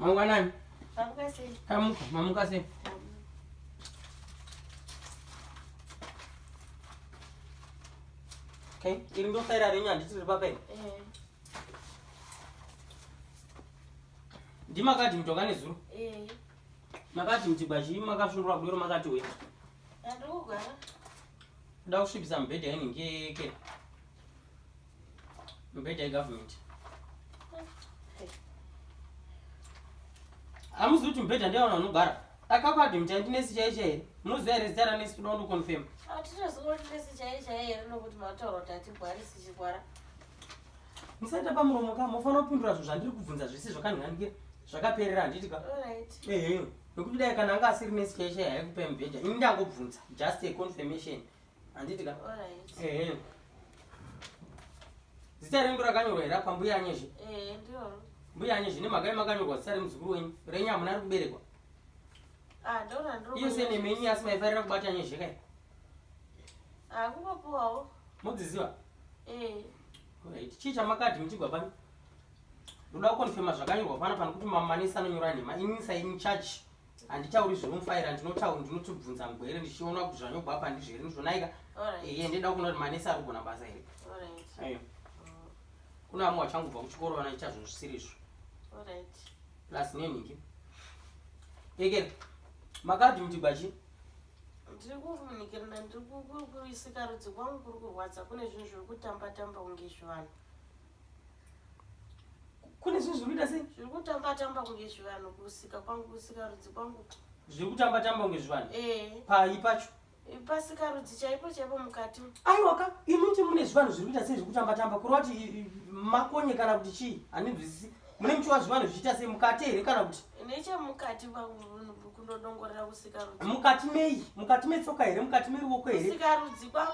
Mangwanani? Mamukase. Kamuka, mamukase. Okay, iri ndo khaira rinya nditiri papa ine. Ndimakati mtokane zuru. Makati mtigwaji makashundura kudoro makati we. Andogara. Ndakusvibisa mubhedha inenge mubhedha yegovernment. Amuzi kuti mubhedha ndiyaona unogara. Akapati mchandinesi chaicha here. Munoziva here zita ranesi toda kundoconfirm. Atinoziva kuti nesi chaicha here nokuti mataura kuti hatigwarisi chikwara. Musaita pamuromo kama mufanira kupindura zvinhu zvandiri kubvunza zvese zvakanhangikira zvakaperera handitika. Alright. Nokuti dai kana anga asiri nesi chaicha here aikupa mubhedha. Ini ndangobvunza just a confirmation. Handitika. Alright. Zita rengu rakanyorwa here apa mbuya anyezhe. Ndio. Mbuya anyezhe nemagai makanyorwa zita remuzukuru wenyu. Renyu hamuna ari kuberekwa. Ndona ndiro. Iyo sene menyu asi maifarira kubata anyezhe kai. Kumapuwawo. Mudziziva? Alright. Chii chamakati muchigwa pani? Ndoda kukonfirma zvakanyorwa pana pano kuti mamanesi anonyora nhema. Ini saini charge. Handitauri zvemufaira ndinotibvunza mugwere ndichiona kuti zvanyogwa apa ndizviri ndizvonaika. Ndida kuona kuti manesi ari kugona basa here. Alright. Kuna amwe wachangobva kuchikoro vanoita zvinhu zvisiri izvo. Alright. Plus nenhingi. Ekera. Makati muchigwachi? Ndiri kufunikirana ndiri kuisika rudzi kwangu kuri kurwadza kune zvinhu zviri kutamba-tamba kunge zvivanhu. Kune zvinhu zviri kuita sei? Zviri kutamba-tamba kunge zvivanhu kusika kwangu kusika rudzi kwangu. Zviri kutamba-tamba kunge zvivanhu? Pai pacho? Pasika rudzi chaipo mukati. Aiwaka, imuti mune zvivanhu zviri kuita sei zviri kutamba-tamba kureva kuti makonye kana kuti chii? Handinzwisisi. Mune muchiwa zvivanhu zvichiita sei mukati here kana kuti? Nechemukati kundodongorera kusika rudzi. Mukati mei? Mukati metsoka here? Mukati meruoko here? Kusika rudzi kwangu.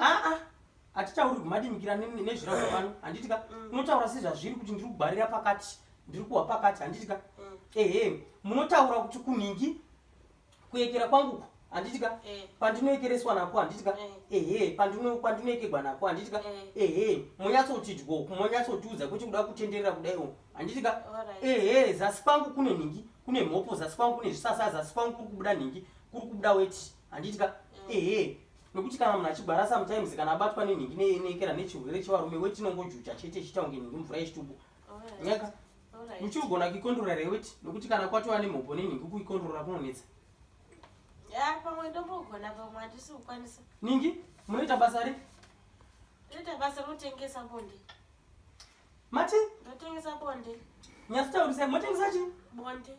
Hatichauri kumadimikira nezvirauno pano. Handitika. Unotaura sezvazviri kuti ndiri kugwarira pakati. Ndiri kuwa pakati. Handitika. Munotaura kuti kunhingi kuekera kwangu. Handitika. Pandinoekereswa napo. Handitika. Pandinoekerwa napo. Handitika. Munyatsoti dyoku. Munyatsotiudza kuti kuda kutenderera kudaiwo. Handitika. Zasi kwangu kune nhingi. Kune mhopo zasi kwangu kune zvisasa zasi kwangu kuri kubuda nhingi. Kuri kubuda weti. Handitika. Nokuti kana munhu achigwara sometimes kana abatwa nenhingi neekera nechirwere chevarume weti inongojucha chete chiita kunge nhingi mvura yechitubu. Nyaka. Muchigona kuikondorora here weti nokuti kana kwatova nemhopo nenhingi kuikondorora kunonetsa. Pamwe ndombogona pamwe handisi kukwanisa. Ningi? Munoita basa ri? Ndoita basa rokutengesa bonde. Mati? Ndotengesa bonde. Nyasitaurisa motengesa chii? Bonde.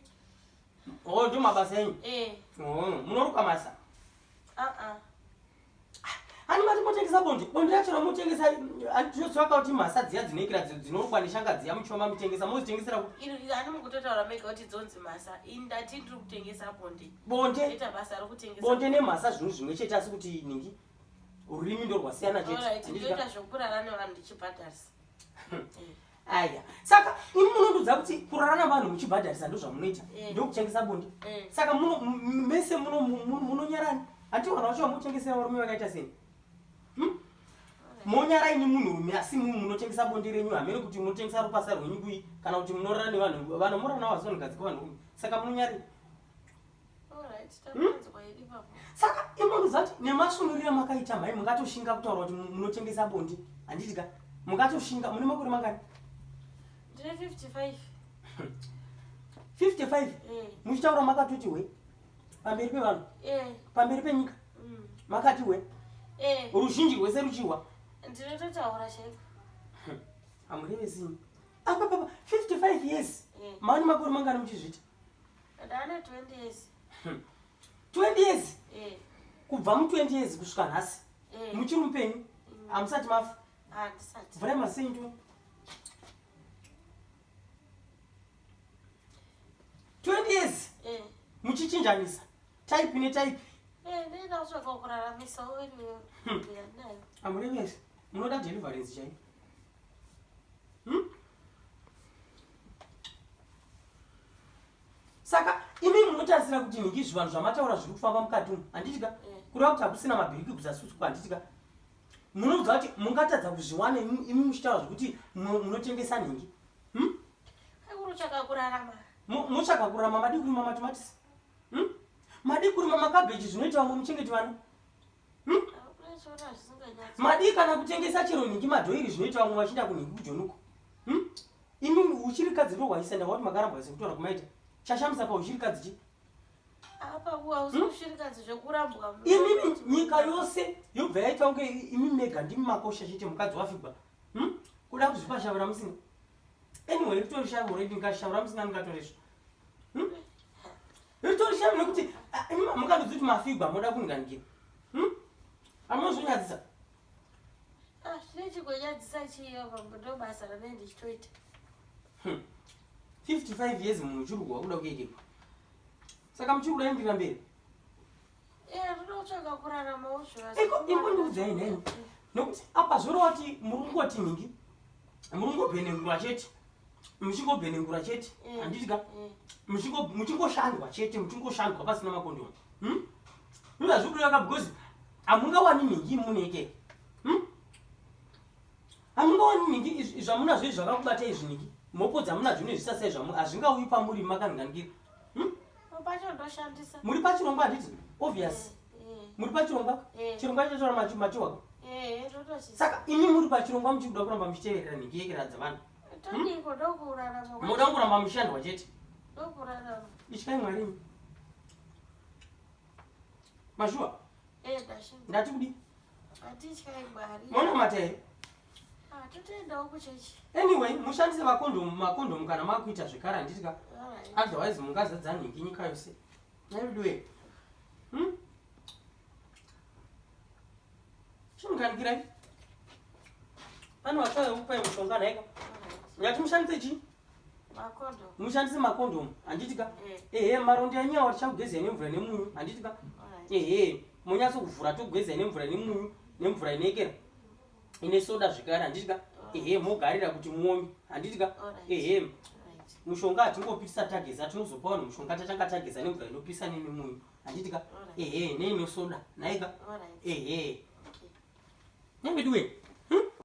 Ndo mabasa enyu? Munoruka masa? Hani mati motengesa bonde? Bonde racho ramotengesa ndinotsvaka kuti masa dziya dzinoikira dzinorukwa neshanga dziya muchoma mutengesa mozitengesera kuti? Hani mukutotaura mega kuti dzonzi masa. Ndati ndiri kutengesa bonde. Bonde? Ndoita basa rokutengesa bonde nemasa zvinhu zvimwe chete asi kuti ningi ururimi ndo rwasiyana chete. Ndoita zvokurara nevanhu ndichibhadharisa. Aya. Saka imi munondudza kuti kurara navanhu muchibhadharisa ndo zvamunoita. Ndokutengesa bonde. Saka mese munonyarani. Hatiwana vacho vamutengesera varume vakaita sei? Monyara ini munhurume asi munotengesa bonde renyu hamene kuti munotengesa rupasa rwenyu kui kana kuti munorara nevanhu vanomorana navo vanhukadzi vanhurume. Saka munonyari. Saka imunudza kuti nemasvinurire makaita mhai mungatoshinga kutaura kuti munotengesa bonde. Handitika. Mungatoshinga mune makore mangani? Ndine 55. 55? Muchitaura makatoti we? Pamberi pevanhu? Pamberi penyika? Makati we? Ruzhinji rwese ruchiwa? Ndinototaura chaiko. Hamurevesini. Apa 55 years? Maani makore mangani muchizvita? Ndane 20 years. 20 years? Kubva mu20 years kusvika nhasi? Muchiri mupenyu? Hamusati mafa? Handisati. Mvura yemasenju? 20 years? Muchichinjanisa? Type netype? Ndinoda kutsvaka kuraramisa wewe. Hamurevesi. Munoda deliverance chai? Saka imi munotarisira kuti ningi zvivanhu zvamataura zviri kufamba mukati umu. Handitika. Kureva kuti hakusina mabhiriki kuzasutswa. Handitika. Munobva kuti mungatadza kuzviwana imi muchitaura zvokuti munotengesa nhingi. Kurutsvaka kurarama. mutsvaga kurama madi kurima matomatisi madi kurima makabeji zvinoita vamwe muchengeti vana madi kana kutengesa chero ningi madhoiri zvinoita vamwe vachida kuningi kujonuko imi uchirikadzi ndo waisenda wati makaramba wese kutora kumaita chashamisa pa uchirikadzi chi apa ushirikadzi zvekurambwa imi nyika yose yobva yaita kunge imi mega ndimi makosha chete mukadzi wafigwa kuda kuzvipa shavura musinga anyway ritori shavura redu ngashavura musinga ndingatoresva ritori shavura nekuti mukandozi kuti mafigwa moda kuninganikira amunozonyadzisa zvine chigonyadzisa chiyo pambo ndo basa rane ndichitoita 55 years munhu uchirugwa wakuda kuyekerwa saka muchiri kudaendirira mberi rinotsvaga kuraramawo zvaimbondiudzai neni nokuti apa zvoroti muri kungoti ningi muri kungobhenengura chete muchingobhenengura chete handitika muchingoshandwa chete muchingoshandwa pasina makondomu zvozvazviri kureva because hamungawani ningi muneke hamungawani ningi zvamunazvo izvi zvakakubata izvi ningi moko dzamunazvo nezvisasai zvamu hazvingauyi pamuri makaninganikira muri pachirongwa handiti obvious muri pachirongwa chirongwa chatora machiwako saka imi muri pachirongwa muchikuda kuramba muchiteverera ningi yekera dzavana moda kuramba mushandwa chete ityai mwarimi mashuwa ndati kudi mona matai anyway mushandise makondomu kana makuita zvikara handitika otherwise mungazadza ningi nyika yose naidiwe chimuganikirai pane vatsaupai mushonga naika nyati mushandise chii mushandise makondomu handitika marondo yanyawa tichakugezai nemvura nemunyu handitika munyatso kuvhura tokugezai nemvura nemunyu nemvura inekera ine soda zvikara handitika mogarira kuti muomi handitika mushonga hatingopisa tageza tinozopa vanhu mushonga tatanga tageza nemvura inopisa nenemunyu handitika neinosoda naika nyange diwe